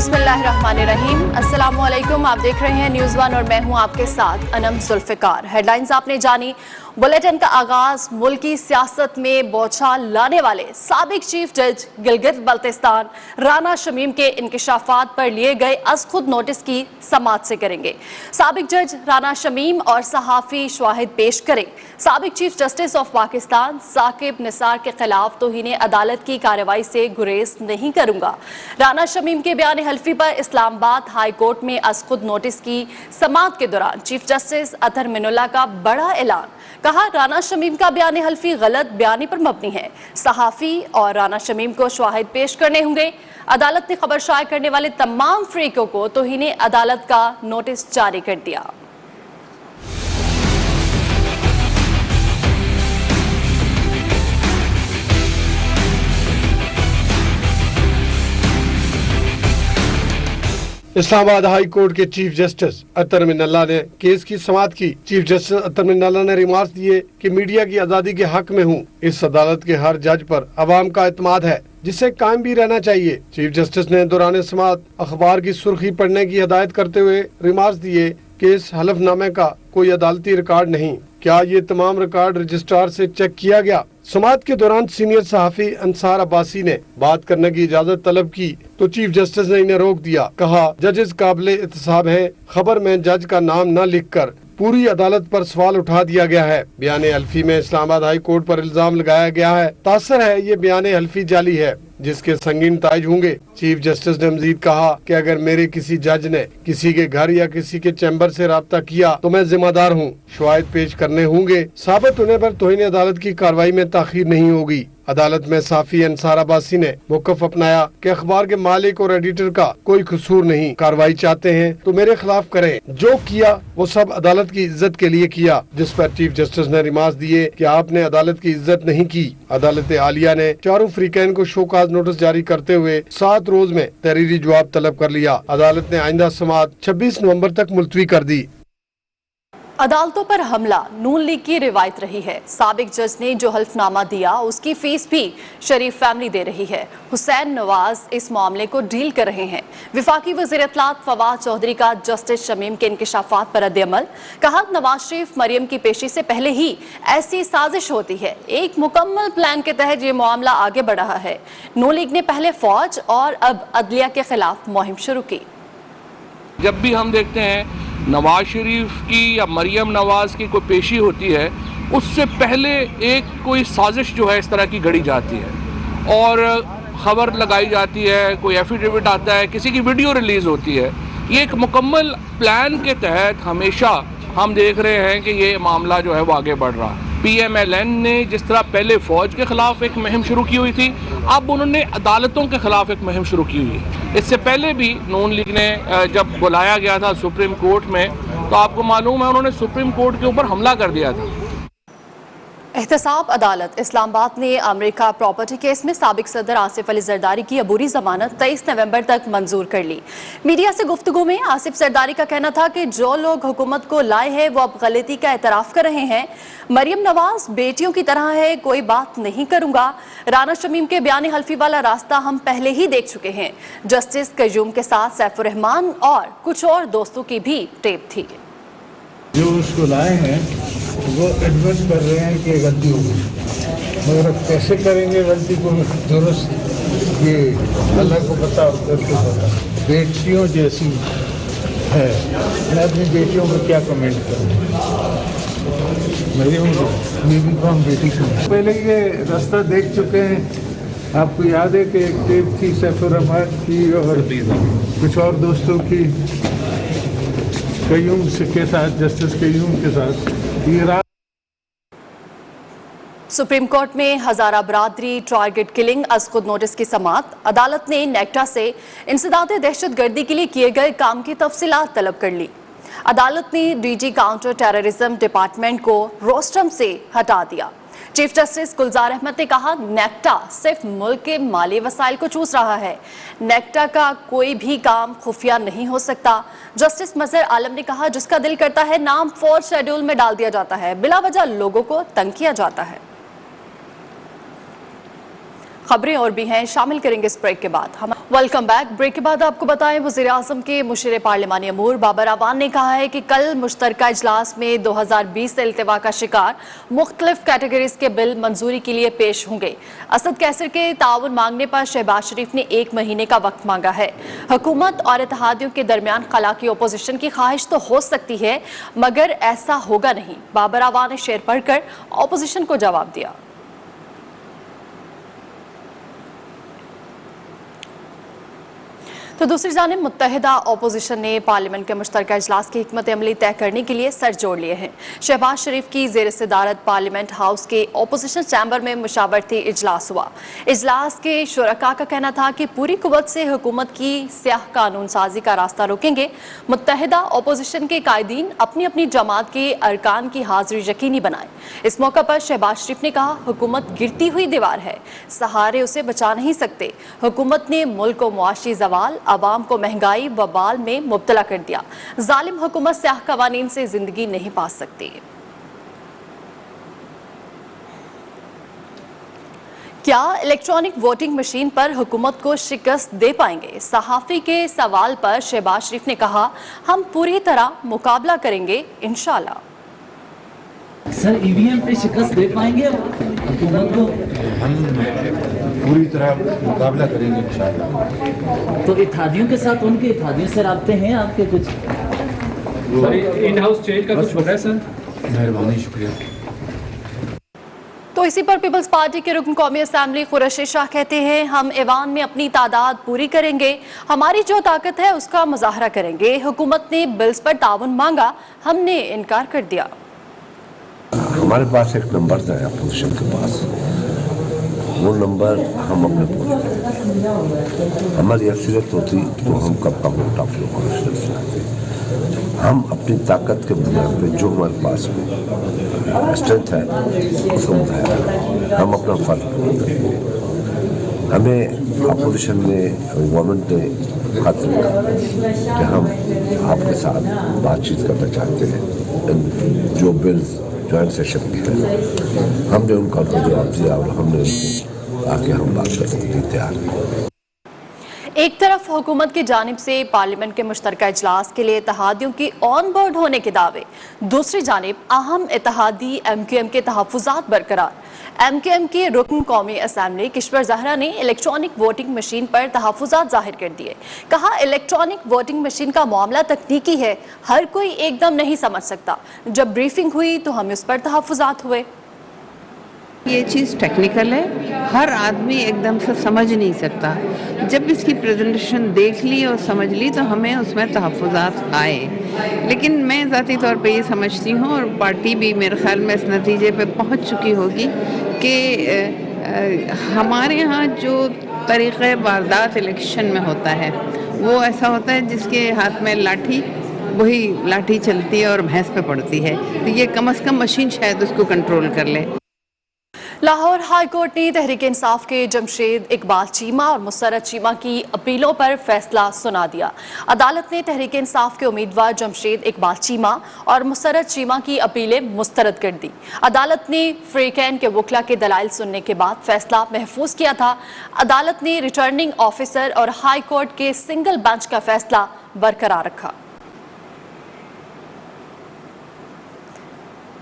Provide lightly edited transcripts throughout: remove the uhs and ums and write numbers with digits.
बिस्मिल्लाहिर्रहमानिर्रहीम। अस्सलामुअलैकुम। आप देख रहे हैं न्यूज़ वन और मैं हूं आपके साथ अनम जुल्फ़िकार। हेडलाइंस आपने जानी। बुलेटिन का आगाज मुल्की सियासत में बौछार लाने वाले साबिक चीफ जज गिलगित बल्तिस्तान राना शमीम के इंकिशाफात पर लिए गए अज़ खुद नोटिस की समाअत से करेंगे। साबिक जज राना शमीम और सहाफ़ी शवाहिद पेश करें। साबिक chief justice of Pakistan Saqib Nisar के खिलाफ तौहीन अदालत की कार्रवाई से गुरेज नहीं करूंगा। राना शमीम के बयान हल्फी पर इस्लामाबाद हाई कोर्ट में अज़ खुद नोटिस की समाअत के दौरान चीफ जस्टिस अतहर मिनुल्लाह का बड़ा ऐलान। कहा, राना शमीम का बयान हल्फी गलत बयानी पर मबनी है। सहाफ़ी और राना शमीम को शवाहिद पेश करने होंगे। अदालत ने खबर शाये करने वाले तमाम फरीकों को तौहीन अदालत का नोटिस जारी कर दिया। इस्लामाबाद हाई कोर्ट के चीफ जस्टिस अतहर मिनुल्लाह ने केस की समाअत की। चीफ जस्टिस अतहर मिनुल्लाह ने रिमार्क्स दिए कि मीडिया की आज़ादी के हक में हूँ। इस अदालत के हर जज पर अवाम का एतमाद है, जिससे कायम भी रहना चाहिए। चीफ जस्टिस ने दौरान समाअत अखबार की सुर्खी पढ़ने की हिदायत करते हुए रिमार्क्स दिए कि इस हलफनामे का कोई अदालती रिकॉर्ड नहीं। क्या ये तमाम रिकॉर्ड रजिस्ट्रार से चेक किया गया? समाअत के दौरान सीनियर सहाफ़ी अंसार अब्बासी ने बात करने की इजाजत तलब की तो चीफ जस्टिस ने इन्हें रोक दिया। कहा, जजेस काबिले इत्तेसाब हैं। खबर में जज का नाम न लिखकर पूरी अदालत पर सवाल उठा दिया गया है। बयान हल्फी में इस्लामाबाद हाई कोर्ट पर इल्जाम लगाया गया है। तासर है ये बयान हल्फी जाली है, जिसके संगीन ताइज होंगे। चीफ जस्टिस ने मजीद कहा कि अगर मेरे किसी जज ने किसी के घर या किसी के चैम्बर से राब्ता किया तो मैं जिम्मेदार हूँ। शवाहिद पेश करने होंगे। साबित होने पर तौहीन अदालत की कार्रवाई में ताखीर नहीं होगी। अदालत में साफी अंसार अब्बासी ने मौक़िफ़ अपनाया कि अखबार के मालिक और एडिटर का कोई कसूर नहीं। कार्रवाई चाहते हैं तो मेरे खिलाफ करें। जो किया वो सब अदालत की इज्जत के लिए किया। जिस पर चीफ जस्टिस ने रिमार्क्स दिए कि आपने अदालत की इज्जत नहीं की। अदालत आलिया ने चारों फ्रीकैन को शोकाज नोटिस जारी करते हुए 7 रोज में तहरीरी जवाब तलब कर लिया। अदालत ने आइंदा समाअत 26 नवंबर तक मुलतवी कर दी। अदालतों पर हमला नून लीग की रिवायत रही है। साबिक जज ने जो हल्फनामा दिया उसकी फीस भी शरीफ फैमिली दे रही है। हुसैन नवाज इस मामले को डील कर रहे हैं। वफाकी वज़ीर इत्तलात फवाद चौधरी का जस्टिस शमीम के इंकिशाफात पर रद्द-ए-अमल। कहा, नवाज शरीफ मरियम की पेशी से पहले ही ऐसी साजिश होती है। एक मुकम्मल प्लान के तहत ये मामला आगे बढ़ रहा है। नून लीग ने पहले फौज और अब अदलिया के खिलाफ मुहिम शुरू की। जब भी हम देखते हैं नवाज शरीफ की या मरियम नवाज की कोई पेशी होती है, उससे पहले एक कोई साजिश जो है इस तरह की गढ़ी जाती है और ख़बर लगाई जाती है, कोई एफिडेविट आता है, किसी की वीडियो रिलीज़ होती है। ये एक मुकम्मल प्लान के तहत हमेशा हम देख रहे हैं कि ये मामला जो है वो आगे बढ़ रहा है। PMLN ने जिस तरह पहले फ़ौज के ख़िलाफ़ एक मुहिम शुरू की हुई थी, अब उन्होंने अदालतों के ख़िलाफ़ एक मुहिम शुरू की हुई है। इससे पहले भी नून लीग ने जब बुलाया गया था सुप्रीम कोर्ट में, तो आपको मालूम है उन्होंने सुप्रीम कोर्ट के ऊपर हमला कर दिया था। एहतसाब अदालत इस्लामाबाद ने अमेरिका प्रॉपर्टी केस में साबिक सदर आसिफ अली जरदारी की अबूरी जमानत 23 नवंबर तक मंजूर कर ली। मीडिया से गुफ्तगू में आसिफ जरदारी का कहना था कि जो लोग हुकूमत को लाए हैं वो अब गलती का एतराफ़ कर रहे हैं। मरियम नवाज बेटियों की तरह है, कोई बात नहीं करूंगा। राना शमीम के बयान हल्फी वाला रास्ता हम पहले ही देख चुके हैं। जस्टिस कयूम के साथ सैफुर रहमान और कुछ और दोस्तों की भी टेप थी। जो उसको लाए हैं वो एडमिट कर रहे हैं कि गलती हो गई, मगर अब कैसे करेंगे गलती को दुरुस्त, ये अल्लाह को पता और उसको पता। बेटियों जैसी है, मैं अपनी बेटियों को क्या कमेंट करूँ। मेरी बीवी को हम बेटी को पहले ये रास्ता देख चुके हैं। आपको याद है कि एक टेप थी सैफुर रहमान की और कुछ और दोस्तों की, कयूम के साथ, जस्टिस कयूम के साथ। सुप्रीम कोर्ट में हजारा बरादरी टारगेट किलिंग अज़ खुद नोटिस की समाअत। अदालत ने नेक्टा से इंसदाद दहशतगर्दी के लिए किए गए काम की तफसीलात तलब कर ली। अदालत ने DG काउंटर टेररिज्म डिपार्टमेंट को रोस्टम से हटा दिया। चीफ जस्टिस गुलजार अहमद ने कहा, नेक्टा सिर्फ मुल्क के माली वसाइल को चूस रहा है। नेक्टा का कोई भी काम खुफिया नहीं हो सकता। जस्टिस मजहर आलम ने कहा, जिसका दिल करता है नाम 4 शेड्यूल में डाल दिया जाता है, बिला वजह लोगों को तंग किया जाता है। खबरें और भी हैं, शामिल करेंगे इस ब्रेक के बाद। हम वेलकम बैक। ब्रेक के बाद आपको बताएं, वज़ीर आज़म के मुशीर पार्लिमानी अमूर बाबर अवान ने कहा है कि कल मुश्तरका इजलास में 2020 से इल्तिवा का शिकार मुख्तलिफ कैटेगरीज के बिल मंजूरी के लिए पेश होंगे। असद कैसर के ताउन मांगने पर शहबाज शरीफ ने 1 महीने का वक्त मांगा है। हुकूमत और इत्तेहादियों के दरमियान खला की अपोजिशन की ख्वाहिश तो हो सकती है, मगर ऐसा होगा नहीं। बाबर अवान ने शेर पढ़कर अपोजिशन को जवाब दिया। तो दूसरी जानिब मुत्तहिदा अपोजिशन ने पार्लियामेंट के मुश्तरका इजलास की हिकमत अमली तय करने के लिए सर जोड़ लिए हैं। शहबाज शरीफ की ज़ेर सदारत पार्लियामेंट हाउस के अपोजिशन चैम्बर में मुशावरती इजलास हुआ। इजलास के शुरका का कहना था कि पूरी कुव्वत से हुकूमत की स्याह कानून साजी का रास्ता रोकेंगे। मुत्तहिदा अपोजिशन के कायदीन अपनी अपनी जमात के अरकान की हाजिरी यकीनी बनाएं। इस मौका पर शहबाज शरीफ ने कहा, हुकूमत गिरती हुई दीवार है, सहारे उसे बचा नहीं सकते। हुकूमत ने मुल्क को मुआशी जवाल, अवाम को महंगाई वबाल में मुब्तला कर दिया। जालिम हुकूमत स्याह कवानीन से जिंदगी नहीं पा सकती। क्या इलेक्ट्रॉनिक वोटिंग मशीन पर हुकूमत को शिकस्त दे पाएंगे? सहाफ़ी के सवाल पर शहबाज शरीफ ने कहा, हम पूरी तरह मुकाबला करेंगे इंशाअल्लाह। सर, ईवीएम पे शिकस्त दे पाएंगे हुकूमत को? हम पूरी तरह मुकाबला करेंगे इंशाअल्लाह। तो इत्तेहादियों के साथ, उनके इत्तेहादियों से राब्ते हैं आपके कुछ? इन हाउस चेंज का कुछ हो रहा है सर? मेहरबानी, शुक्रिया। तो इसी पर पीपल्स पार्टी के रुकन कौमी असेंबली कुरैशी शाह कहते हैं, हम ऐवान में अपनी तादाद पूरी करेंगे, हमारी जो ताकत है उसका मुजाहरा करेंगे। हुकूमत ने बिल्स पर ताउन मांगा, हमने इनकार कर दिया। हमारे पास एक नंबर था अपोजिशन के पास, वो नंबर हम अपने पूरे करेंगे। हमारी अक्सरियत होती तो हम कब का वोट आप लोगों को सुनाते। हम अपनी ताकत के बुनियाद पे जो हमारे पास में स्ट्रेंथ है उसको मुजाहिरा, हम अपना फर्ज पूरा करेंगे। हमें अपोजिशन ने, गवर्नमेंट ने खत लिखा कि हम आपके साथ बातचीत करना चाहते हैं। जो बिल्स ज्वाइंट सेशन की है, हमने उनका जवाब दिया और हमने उनको आके हम बात करने के लिए तैयार हैं। एक तरफ हुकूमत की जानिब से पार्लियामेंट के मुश्तरका इजलास के लिए इत्तेहादियों की ऑन बोर्ड होने के दावे, दूसरी जानिब अहम इत्तेहादी MQM के तहफ़्फ़ुज़ात बरकरार। MQM के रुकन कौमी असेंबली किश्वर ज़हरा ने इलेक्ट्रॉनिक वोटिंग मशीन पर तहफ़्फ़ुज़ात जाहिर कर दिए। कहा, इलेक्ट्रॉनिक वोटिंग मशीन का मामला तकनीकी है, हर कोई एकदम नहीं समझ सकता। जब ब्रीफिंग हुई तो हमें उस पर तहफ़्फ़ुज़ात हुए। ये चीज़ टेक्निकल है, हर आदमी एकदम से समझ नहीं सकता। जब इसकी प्रेजेंटेशन देख ली और समझ ली तो हमें उसमें तहफ़्फ़ुज़ात आए। लेकिन मैं ज़ाती तौर पे ये समझती हूँ और पार्टी भी मेरे ख्याल में इस नतीजे पे पहुँच चुकी होगी कि हमारे यहाँ जो तरीक़े वारदात इलेक्शन में होता है वो ऐसा होता है जिसके हाथ में लाठी, वही लाठी चलती है और भैंस पे पड़ती है। तो ये कम से कम मशीन शायद उसको कंट्रोल कर ले। लाहौर हाई कोर्ट ने तहरीक इंसाफ के जमशेद इकबाल चीमा और मुसर्रत चीमा की अपीलों पर फैसला सुना दिया। अदालत ने तहरीक इंसाफ के उम्मीदवार जमशेद इकबाल चीमा और मुसर्रत चीमा की अपीलें मुस्तरद कर दी। अदालत ने फ्रीकैन के वकला के दलाइल सुनने के बाद फैसला महफूज किया था। अदालत ने रिटर्निंग ऑफिसर और हाई कोर्ट के सिंगल बेंच का फैसला बरकरार रखा।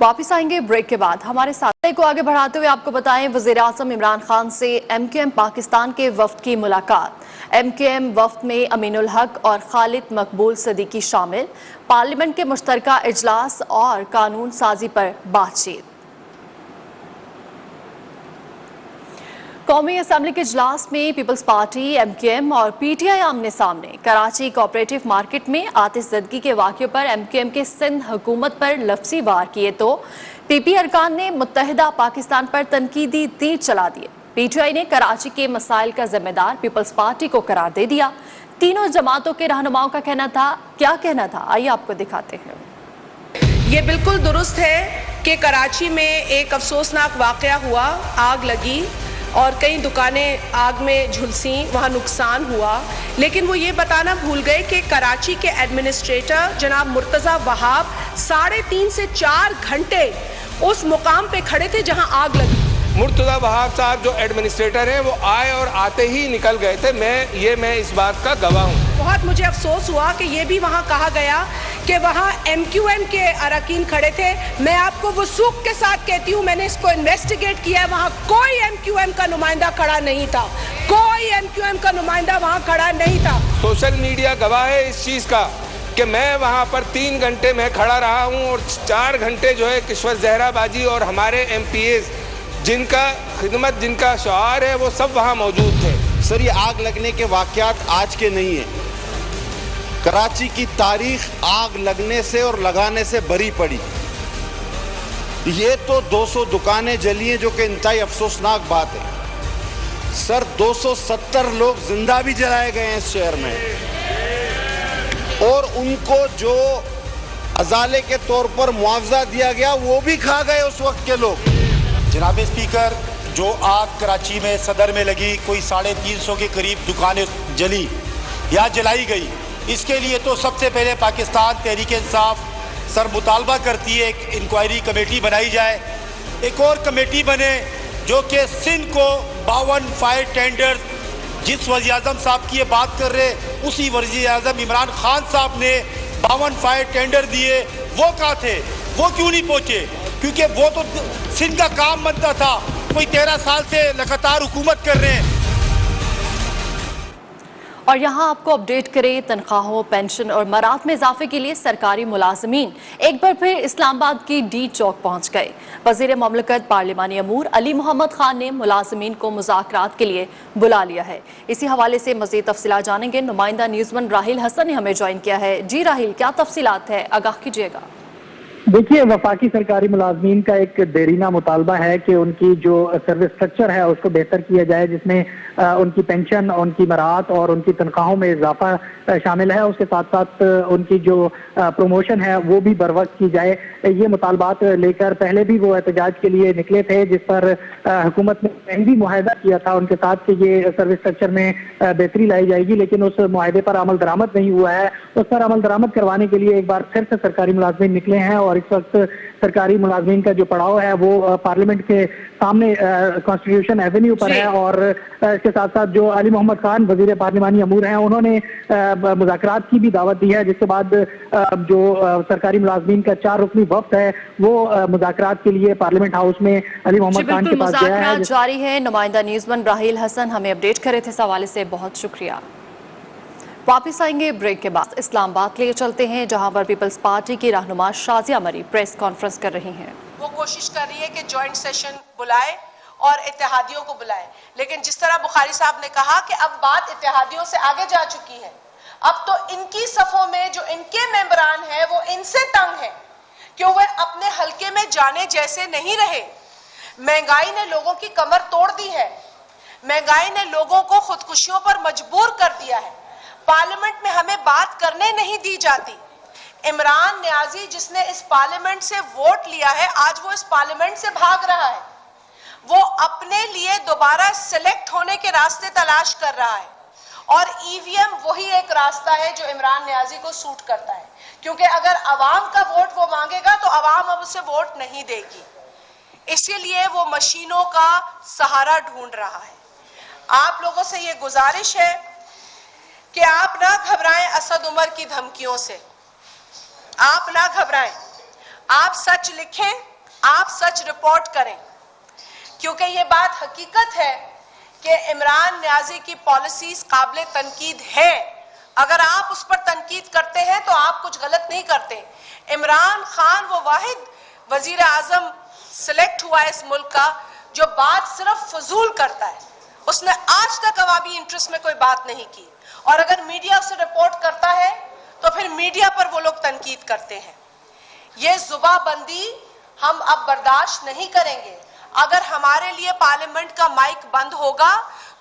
वापिस आएंगे ब्रेक के बाद। हमारे साथ को आगे बढ़ाते हुए आपको बताएं, वज़ीर आज़म इमरान खान से MQM पाकिस्तान के वफ्द की मुलाकात। MQM वफ्द में अमीनुल हक और खालिद मकबूल सदीकी शामिल। पार्लियामेंट के मुश्तरका इजलास और कानून साजी पर बातचीत। कौमी असेंबली के इजलास में पीपल्स पार्टी, MQM और PTI आमने सामने। कराची कोऑपरेटिव मार्केट में आतिशज़दगी के वाक़े पर MQM के सिंध हुकूमत पर लफ्ज़ी वार किए तो PP अरकान ने मुत्तहिदा पाकिस्तान पर तनकीदी तीर चला दिए। PTI ने कराची के मसाइल का जिम्मेदार पीपल्स पार्टी को करार दे दिया। तीनों जमातों के रहनुमाओं का कहना था, क्या कहना था, आइए आपको दिखाते हैं। ये बिल्कुल दुरुस्त है कि कराची में एक अफसोसनाक वाक़या हुआ, आग लगी और कई दुकानें आग में झुलसी, वहाँ नुकसान हुआ। लेकिन वो ये बताना भूल गए कि कराची के एडमिनिस्ट्रेटर जनाब मुर्तज़ा वहाब 3.5 से 4 घंटे उस मुकाम पे खड़े थे जहाँ आग लगी। मुर्तज़ा वहाब साहब जो एडमिनिस्ट्रेटर हैं वो आए और आते ही निकल गए थे। मैं इस बात का गवाह हूँ। बहुत मुझे अफसोस हुआ कि ये भी वहाँ कहा गया कि वहाँ MQM के अरकान खड़े थे। मैं आपको वसूख के साथ कहती हूँ, मैंने इसको इन्वेस्टिगेट किया, वहाँ कोई MQM का नुमाइंदा खड़ा नहीं था, कोई MQM का नुमाइंदा वहाँ खड़ा नहीं था। सोशल मीडिया गवाह है इस चीज़ का कि मैं वहाँ पर 3 घंटे में खड़ा रहा हूँ और 4 घंटे जो है किश्वर जहराबाजी और हमारे MPAs जिनका खिदमत, जिनका शआर है, वो सब वहाँ मौजूद थे। सर, ये आग लगने के वाक़यात आज के नहीं है। कराची की तारीख आग लगने से और लगाने से भरी पड़ी। ये तो 200 दुकानें जली हैं, जो कि इंतहाई अफसोसनाक बात है। सर, 270 लोग जिंदा भी जलाए गए हैं इस शहर में, और उनको जो अजाले के तौर पर मुआवजा दिया गया वो भी खा गए उस वक्त के लोग। जनाब स्पीकर, जो आग कराची में सदर में लगी, कोई 350 के करीब दुकानें जली या जलाई गई, इसके लिए तो सबसे पहले पाकिस्तान तहरीक इंसाफ सर मुतालबा करती है एक इंक्वायरी कमेटी बनाई जाए, एक और कमेटी बने जो कि सिंध को 52 फायर टेंडर, जिस वज़ीर आज़म साहब की ये बात कर रहे, उसी वज़ीर आज़म इमरान खान साहब ने 52 फायर टेंडर दिए, वो कहाँ थे, वो क्यों नहीं पहुँचे? क्योंकि वो तो सिंध का काम बनता था। कोई 13 साल से लगातार हुकूमत कर रहे हैं। और यहाँ आपको अपडेट करें, तनख्वाहों, पेंशन और मरात में इजाफे के लिए सरकारी मुलाजमीन एक बार फिर इस्लामाबाद की डी चौक पहुँच गए। वज़ीर मुमलिकत पार्लिमानी अमूर अली मोहम्मद खान ने मुलाजमीन को मुज़ाकरात के लिए बुला लिया है। इसी हवाले से मज़ीद तफसीलात जानेंगे। नुमाइंदा न्यूज़1 राहिल हसन ने हमें ज्वाइन किया है। जी राहिल, क्या तफसीलात है, आगाह कीजिएगा। देखिए, वफाकी सरकारी मुलाजमीन का एक देरीना मुतालबा है कि उनकी जो सर्विस स्ट्रक्चर है उसको बेहतर किया जाए, जिसमें उनकी पेंशन, उनकी मरात और उनकी तनख्वाहों में इजाफा शामिल है। उसके साथ साथ उनकी जो प्रमोशन है वो भी बर वक्त की जाए। ये मुतालबात लेकर पहले भी वो एहतजाज के लिए निकले थे, जिस पर हुकूमत ने पहले भी मुआहदा किया था उनके साथ कि ये सर्विस स्ट्रक्चर में बेहतरी लाई जाएगी, लेकिन उस मुआहदे पर अमल दरामद नहीं हुआ है। उस पर अमल दरामद करवाने के लिए एक बार फिर से सरकारी मुलाजमीन निकले हैं और इस वक्त सरकारी मुलाजमीन का जो पड़ाव है वो पार्लियामेंट के सामने कॉन्स्टिट्यूशन एवेन्यू पर है। और इसके साथ साथ जो अली मोहम्मद खान वजीर पार्लिमानी अमूर हैं, उन्होंने मुज़ाकरात की भी दावत दी है, जिसके बाद जो सरकारी मुलाजमीन का 4 रुकनी वफ्द है वो मुज़ाकरात के लिए पार्लियामेंट हाउस में अली मोहम्मद खान के पास गया है। जारी है। नुमाइंदा न्यूज़1 राहिल हसन हमें अपडेट कर रहे थे, इस हवाले से बहुत शुक्रिया। वापिस आएंगे ब्रेक के बाद। इस्लामाबाद लिए चलते हैं, जहां पर पीपल्स पार्टी की रहनुमा शाजिया मरी प्रेस कॉन्फ्रेंस कर रही हैं। वो कोशिश कर रही है कि जॉइंट सेशन बुलाए और इत्तेहादियों को बुलाए, लेकिन जिस तरह बुखारी साहब ने कहा कि अब बात इत्तेहादियों से आगे जा चुकी है। अब तो इनकी सफों में जो इनके मेंबरान हैं वो इनसे तंग है कि वे अपने हलके में जाने जैसे नहीं रहे। महंगाई ने लोगों की कमर तोड़ दी है, महंगाई ने लोगों को खुदकुशियों पर मजबूर कर दिया है। पार्लियामेंट में हमें बात करने नहीं दी जाती। इमरान नियाजी जिसने इस पार्लियामेंट से वोट लिया है, आज वो इस पार्लियामेंट से भाग रहा है। वो अपने लिए दोबारा सिलेक्ट होने के रास्ते तलाश कर रहा है, और ईवीएम वही एक रास्ता है जो इमरान नियाजी को सूट करता है, क्योंकि अगर अवाम का वोट वो मांगेगा तो अवाम अब उसे वोट नहीं देगी। इसीलिए वो मशीनों का सहारा ढूंढ रहा है। आप लोगों से ये गुजारिश है कि आप ना घबराएं असद उमर की धमकियों से, आप ना घबराएं, आप सच लिखें, आप सच रिपोर्ट करें, क्योंकि ये बात हकीकत है कि इमरान नियाजी की पॉलिसीज काबिल तनकीद है। अगर आप उस पर तनकीद करते हैं तो आप कुछ गलत नहीं करते। इमरान खान वो वाहिद वजीर आजम सिलेक्ट हुआ है इस मुल्क का जो बात सिर्फ फजूल करता है। उसने आज तक अवामी इंटरेस्ट में कोई बात नहीं की, और अगर मीडिया उसे रिपोर्ट करता है तो फिर मीडिया पर वो लोग तनकीद करते हैं। ये जुबाबंदी हम अब बर्दाश्त नहीं करेंगे। अगर हमारे लिए पार्लियामेंट का माइक बंद होगा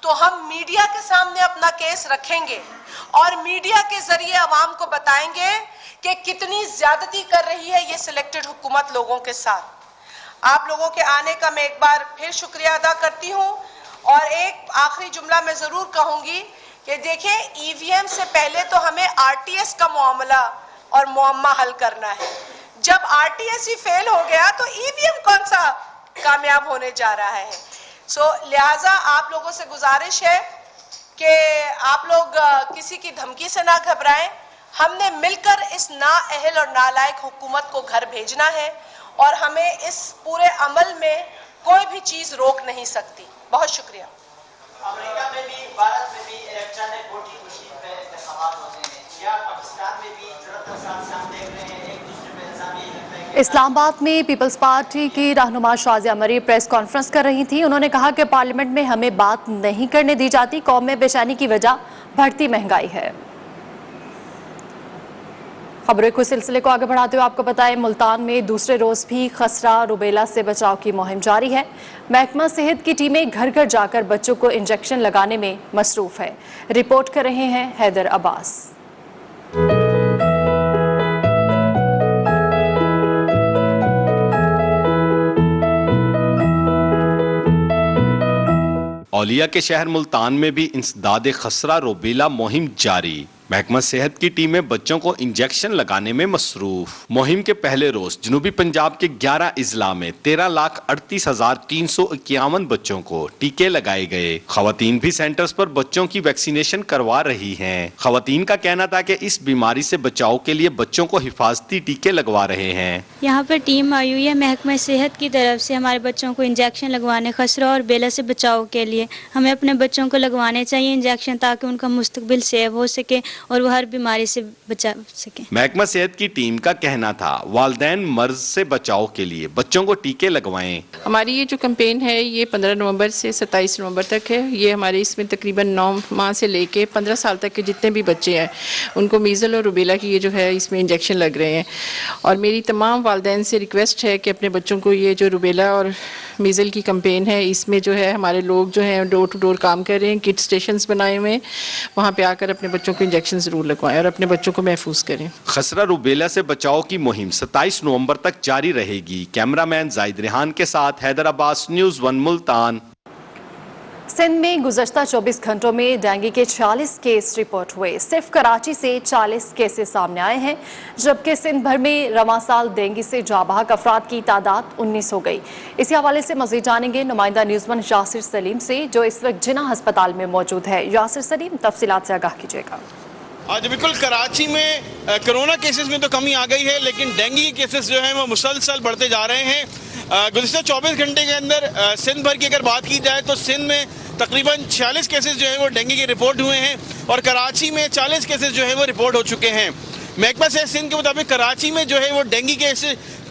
तो हम मीडिया के सामने अपना केस रखेंगे और मीडिया के जरिए अवाम को बताएंगे कि कितनी ज्यादती कर रही है ये सिलेक्टेड हुकूमत लोगों के साथ। आप लोगों के आने का मैं एक बार फिर शुक्रिया अदा करती हूँ, और एक आखिरी जुमला मैं जरूर कहूंगी कि देखिए, ईवीएम से पहले तो हमें आरटीएस का मामला और मुअम्मा हल करना है। जब आरटीएस ही फेल हो गया तो ईवीएम कौन सा कामयाब होने जा रहा है। लिहाजा आप लोगों से गुजारिश है कि आप लोग किसी की धमकी से ना घबराएं। हमने मिलकर इस नाअहल और नालायक हुकूमत को घर भेजना है और हमें इस पूरे अमल में कोई भी चीज रोक नहीं सकती। बहुत शुक्रिया। अमेरिका में भी, भारत में भी इलेक्ट्रॉनिक वोटिंग मशीन पे इंतखाबात होते हैं, क्या पाकिस्तान में भी जरूरत के साथ हम देख रहे हैं एक दूसरे पे इल्जाम ये लगता है? इस्लामाबाद में पीपल्स पार्टी की रहनुमा शाजिया मरीम प्रेस कॉन्फ्रेंस कर रही थी। उन्होंने कहा कि पार्लियामेंट में हमें बात नहीं करने दी जाती, कौम में बेचैनी की वजह बढ़ती महंगाई है। खबरों के सिलसिले को आगे बढ़ाते हुए आपको बताएं, मुल्तान में दूसरे रोज भी खसरा रुबेला से बचाव की मुहिम जारी है। महकमा सेहत की टीमें घर घर जाकर बच्चों को इंजेक्शन लगाने में मसरूफ है। रिपोर्ट कर रहे हैं हैदर अब्बास। औलिया के शहर मुल्तान में भी इंसदाद खसरा रुबेला मुहिम जारी। महकमा सेहत की टीमें बच्चों को इंजेक्शन लगाने में मसरूफ। मुहिम के पहले रोज जनूबी पंजाब के 11 इजला में 13,38,351 बच्चों को टीके लगाए गए। खवातीन भी सेंटर्स पर बच्चों की वैक्सीनेशन करवा रही हैं। खवातीन का कहना था कि इस बीमारी से बचाव के लिए बच्चों को हिफाजती टीके लगवा रहे हैं। यहाँ पर टीम आई हुई है महकमा सेहत की तरफ से हमारे बच्चों को इंजेक्शन लगवाने, खसरा और बेला से बचाव के लिए। हमें अपने बच्चों को लगवाने चाहिए इंजेक्शन, ताकि उनका मुस्तकबिल सेव हो सके और वो हर बीमारी से बचा सके। महकमा सेहत की टीम का कहना था वालिदैन मर्ज से बचाव के लिए बच्चों को टीके लगवाएं। हमारी ये जो कैंपेन है ये 15 नवंबर से 27 नवंबर तक है। ये हमारे इसमें तकरीबन 9 माह से लेके 15 साल तक के जितने भी बच्चे हैं उनको मीज़ल और रुबेला की ये जो है इसमें इंजेक्शन लग रहे हैं। और मेरी तमाम वालिदैन से रिक्वेस्ट है कि अपने बच्चों को ये जो रुबेला और मीज़ल की कैंपेन है इसमें जो है हमारे लोग जो हैं डोर टू डोर काम कर रहे हैं, किट स्टेशंस बनाए हुए हैं, वहाँ पे आकर अपने बच्चों को इंजेक्शन जरूर लगवाएं और अपने बच्चों को महफूज करें। खसरा रुबेला से बचाव की मुहिम 27 नवंबर तक जारी रहेगी। कैमरामैन जाहिद रेहान के साथ हैदर अब्बास, न्यूज़ 1 मुल्तान। सिंध में गुज़श्ता 24 घंटों में डेंगू के 40 केस रिपोर्ट हुए। सिर्फ कराची से 40 केसेस सामने आए हैं, जबकि सिंध भर में रवां साल डेंगू से जाबाहक अफराद की तादाद 19 हो गई। इसी हवाले से मज़ीद जानेंगे नुमाइंदा न्यूज़ 1 यासिर सलीम से, जो इस वक्त जिना अस्पताल में मौजूद है। यासिर सलीम, तफसीलात से आगाह कीजिएगा। आज बिल्कुल कराची में कोरोना केसेस में तो कमी आ गई है, लेकिन डेंगू के केसेस जो हैं वो मुसलसल बढ़ते जा रहे हैं। गुज़श्ता 24 घंटे के अंदर सिंध भर की अगर बात की जाए तो सिंध में तकरीबन 46 केसेस जो है वो डेंगू के रिपोर्ट हुए हैं और कराची में 40 केसेस जो है वो रिपोर्ट हो चुके हैं। महकमा सेहत सिंध के मुताबिक कराची में जो है वो डेंगू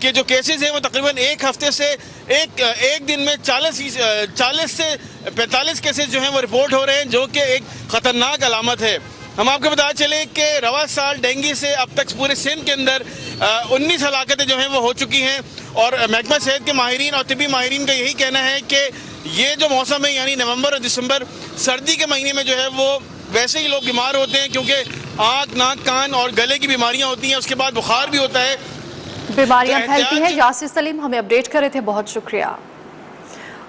के जो केसेस हैं वो तकरीबन एक हफ्ते से एक दिन में 40 से 45 केसेस जो हैं वो रिपोर्ट हो रहे हैं, जो कि एक ख़तरनाक अलामत है। हम आपको बता चलें कि रवा साल डेंगू से अब तक पूरे सिंध के अंदर 19 हलाकतें जो हैं वो हो चुकी हैं और महकमा सेहत के माहिरीन और तिबी माहिरीन का यही कहना है कि ये जो मौसम है यानी नवंबर और दिसंबर सर्दी के महीने में जो है वो वैसे ही लोग बीमार होते हैं, क्योंकि आँख, नाक, कान और गले की बीमारियाँ होती हैं, उसके बाद बुखार भी होता है, बीमारियाँ फैलती हैं। यासिर सलीम हमें अपडेट कर रहे थे, बहुत शुक्रिया।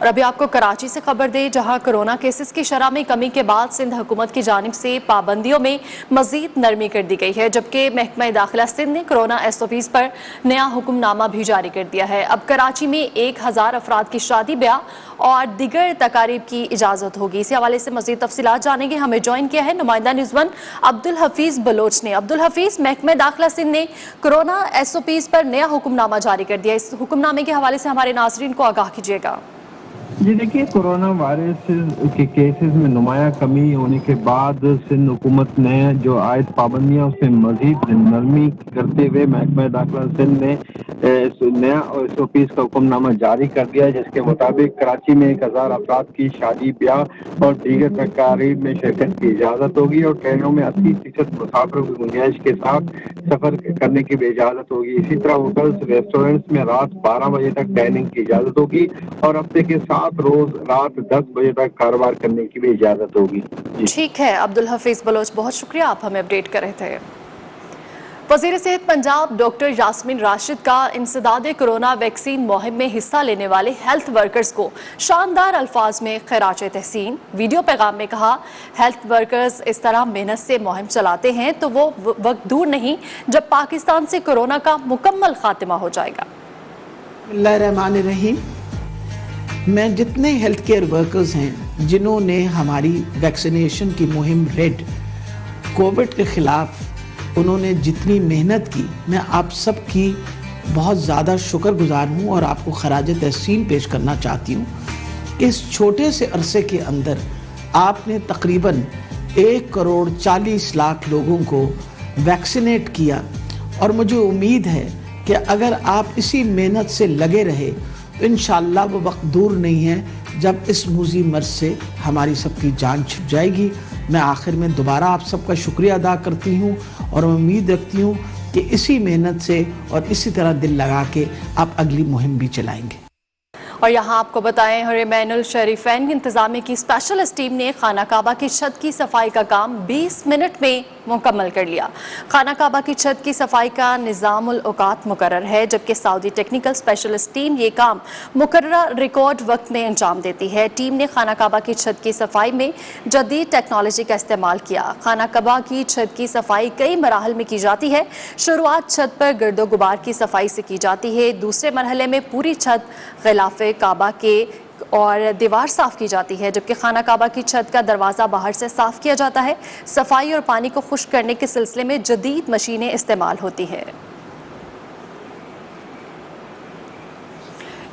और अभी आपको कराची से खबर दें, जहां कोरोना केसेस की शरह में कमी के बाद सिंध हुकूमत की जानिब से पाबंदियों में मजीद नरमी कर दी गई है, जबकि महकमा दाखिला सिंध ने कोरोना SOPs पर नया हुक्मनामा भी जारी कर दिया है। अब कराची में 1000 अफराद की शादी, ब्याह और दिगर तकारीब की इजाज़त होगी। इसी हवाले से मजीद तफसीलात जानेंगे। हमें ज्वाइन किया है नुमाइंदा न्यूज़ 1 अब्दुल हफीज़ बलोच ने। अब्दुल हफीज़, महकमा दाखिला सिंध ने कोरोना SOPs पर नया हुक्मनामा जारी कर दिया, इस हुक्मनामे के हवाले से हमारे नाज़रीन को आगाह कीजिएगा। जी देखिए, कोरोना वायरस के केसेस में नुमाया कमी होने के बाद सिंध हुकूमत ने जो आयद पाबंदियां उसमें मजीद नरमी करते हुए महकमा दाखिला सिंध ने नया SOPs का हुक्मनामा जारी कर दिया है, जिसके मुताबिक कराची में 1000 अफराद की शादी, ब्याह और दीगर तकारीब में शिरकत की इजाज़त होगी और ट्रेनों में 80% मुसाफिरों की गुंजाइश के साथ सफर करने की भी इजाज़त होगी। इसी तरह होटल्स, रेस्टोरेंट्स में रात 12 बजे तक डाइनिंग की इजाज़त होगी और हफ्ते के 7 रोज रात 10 बजे तक कारोबार करने की भी इजाज़त होगी। ठीक है अब्दुल हफीज़ बलोच, बहुत शुक्रिया, आप हमें अपडेट कर रहे थे। वज़ीर सेहत पंजाब डॉक्टर यास्मीन राशिद का इंसदाद कोरोना वैक्सीन मुहिम में हिस्सा लेने वाले हेल्थ वर्कर्स को शानदार अल्फाज में खैराज तहसीन। वीडियो पैगाम में कहा, हेल्थ वर्कर्स इस तरह मेहनत से मुहिम चलाते हैं तो वो वक्त दूर नहीं जब पाकिस्तान से कोरोना का मुकम्मल खात्मा हो जाएगा। बिस्मिल्लाहिर्रहमानिर्रहीम। मैं जितने हेल्थ केयर वर्कर्स हैं जिन्होंने हमारी वैक्सीनेशन की मुहिम रेड कोविड के ख़िलाफ़ उन्होंने जितनी मेहनत की, मैं आप सब की बहुत ज़्यादा शुक्रगुजार हूँ और आपको खराज तहसीन पेश करना चाहती हूँ कि इस छोटे से अरसे के अंदर आपने तकरीबन 1,40,00,000 लोगों को वैक्सीनेट किया। और मुझे उम्मीद है कि अगर आप इसी मेहनत से लगे रहे तो इंशाअल्लाह वो वक्त दूर नहीं है जब इस मूजी मर्ज से हमारी सबकी जान छूट जाएगी। मैं आखिर में दोबारा आप सबका शुक्रिया अदा करती हूँ और उम्मीद रखती हूँ कि इसी मेहनत से और इसी तरह दिल लगा के आप अगली मुहिम भी चलाएंगे। और यहाँ आपको बताएं, हरमैनुल शरीफैन इंतजामिया की स्पेशलिस्ट टीम ने खाना काबा की छत की सफाई का काम 20 मिनट में मुकम्मल कर लिया। खाना काबा की छत की सफाई का निज़ामुल औकात मुकर्रर है, जबकि सऊदी टेक्निकल स्पेशलिस्ट टीम ये काम मुकर्रर रिकॉर्ड वक्त में अंजाम देती है। टीम ने खाना काबा की छत की सफाई में जदीद टेक्नोलॉजी का इस्तेमाल किया। खाना काबा की छत की सफाई कई मराहल में की जाती है। शुरुआत छत पर गर्दो गुबार की सफाई से की जाती है। दूसरे मरहले में पूरी छत गिलाफ काबा के और दीवार साफ की जाती है, जबकि खाना काबा की छत का दरवाज़ा बाहर से साफ किया जाता है। सफाई और पानी को खुश्क करने के सिलसिले में जदीद मशीनें इस्तेमाल होती हैं।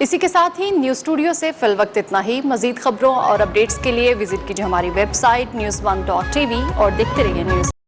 इसी के साथ ही न्यूज़ स्टूडियो से फिल वक्त इतना ही। मज़ीद खबरों और अपडेट्स के लिए विजिट कीजिए हमारी वेबसाइट news1.tv और देखते रहिए न्यूज़।